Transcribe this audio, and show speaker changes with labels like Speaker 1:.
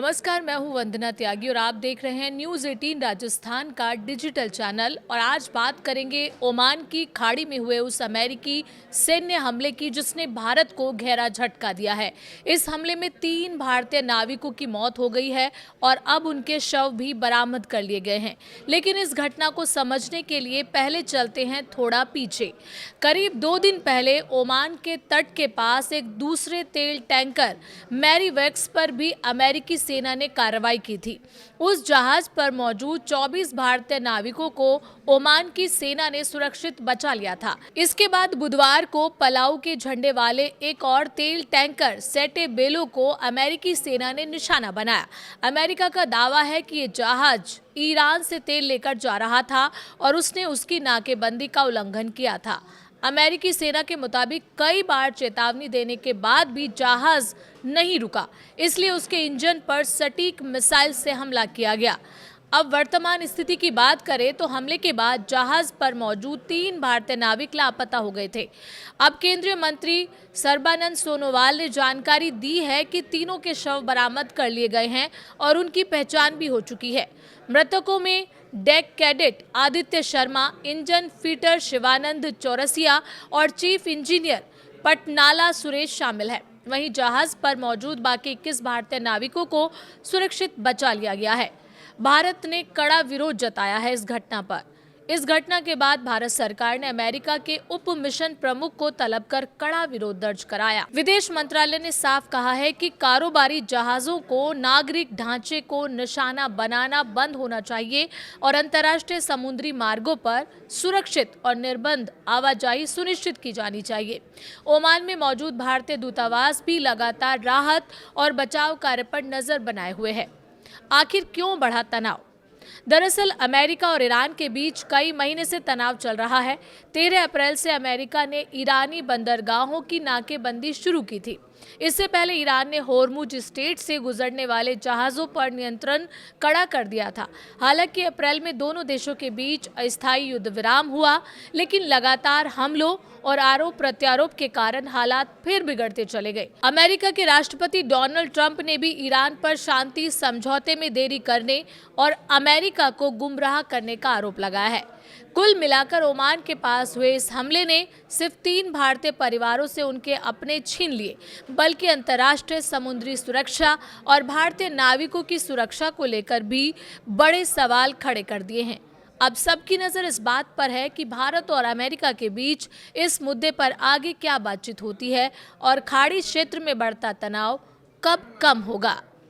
Speaker 1: नमस्कार, मैं हूं वंदना त्यागी और आप देख रहे हैं न्यूज़ 18 राजस्थान का डिजिटल चैनल। और आज बात करेंगे ओमान की खाड़ी में हुए उस अमेरिकी सैन्य हमले की जिसने भारत को गहरा झटका दिया है। इस हमले में 3 भारतीय नाविकों की मौत हो गई है और अब उनके शव भी बरामद कर लिए गए हैं। लेकिन इस घटना को समझने के लिए पहले चलते हैं थोड़ा पीछे। करीब 2 दिन पहले ओमान के तट के पास एक दूसरे तेल टैंकर मैरीवेक्स पर भी अमेरिकी सेना ने कार्रवाई की थी। उस जहाज पर मौजूद 24 भारतीय नाविकों को ओमान की सेना ने सुरक्षित बचा लिया था। इसके बाद बुधवार को पलाऊ के झंडे वाले एक और तेल टैंकर सेटे बेलो को अमेरिकी सेना ने निशाना बनाया। अमेरिका का दावा है कि ये जहाज ईरान से तेल लेकर जा रहा था और उसने उसकी नाकेबंदी का उल्लंघन किया था। अमेरिकी सेना के मुताबिक कई बार चेतावनी देने के बाद भी जहाज नहीं रुका, इसलिए उसके इंजन पर सटीक मिसाइल से हमला किया गया। अब वर्तमान स्थिति की बात करें तो हमले के बाद जहाज पर मौजूद 3 भारतीय नाविक लापता हो गए थे। अब केंद्रीय मंत्री सर्बानंद सोनोवाल ने जानकारी दी है कि तीनों के शव बरामद कर लिए गए हैं और उनकी पहचान भी हो चुकी है। मृतकों में deck cadet Aditya Sharma, engine fitter Shivanand Chaurasia और चीफ इंजीनियर पटनाला सुरेश शामिल है। वहीं जहाज पर मौजूद बाकी 21 भारतीय नाविकों को सुरक्षित बचा लिया गया है। भारत ने कड़ा विरोध जताया है इस घटना पर। इस घटना के बाद भारत सरकार ने अमेरिका के उप मिशन प्रमुख को तलब कर कड़ा विरोध दर्ज कराया। विदेश मंत्रालय ने साफ कहा है कि कारोबारी जहाजों को नागरिक ढांचे को निशाना बनाना बंद होना चाहिए और अंतर्राष्ट्रीय समुद्री मार्गों पर सुरक्षित और निर्बाध आवाजाही सुनिश्चित की जानी चाहिए। ओमान में मौजूद भारतीय दूतावास भी लगातार राहत और बचाव कार्य पर नजर बनाए हुए है। आखिर क्यों बढ़ा तनाव? दरअसल अमेरिका और ईरान के बीच कई महीने से तनाव चल रहा है। 13 अप्रैल से अमेरिका ने ईरानी बंदरगाहों की नाकेबंदी शुरू की थी। इससे पहले ईरान ने होर्मुज स्ट्रेट से गुजरने वाले जहाजों पर नियंत्रण कड़ा कर दिया था। हालांकि अप्रैल में दोनों देशों के बीच अस्थायी युद्ध विराम हुआ, लेकिन लगातार हमलों और आरोप प्रत्यारोप के कारण हालात फिर बिगड़ते चले गए। अमेरिका के राष्ट्रपति डोनाल्ड ट्रंप ने भी ईरान पर शांति समझौते में देरी करने और अमेरिका को गुमराह करने का आरोप लगाया है। कुल मिलाकर ओमान के पास हुए इस हमले ने सिर्फ 3 भारतीय परिवारों से उनके अपने छीन लिए, बल्कि अंतर्राष्ट्रीय समुद्री सुरक्षा और भारतीय नाविकों की सुरक्षा को लेकर भी बड़े सवाल खड़े कर दिए हैं। अब सबकी नजर इस बात पर है कि भारत और अमेरिका के बीच इस मुद्दे पर आगे क्या बातचीत होती है और खाड़ी क्षेत्र में बढ़ता तनाव कब कम होगा।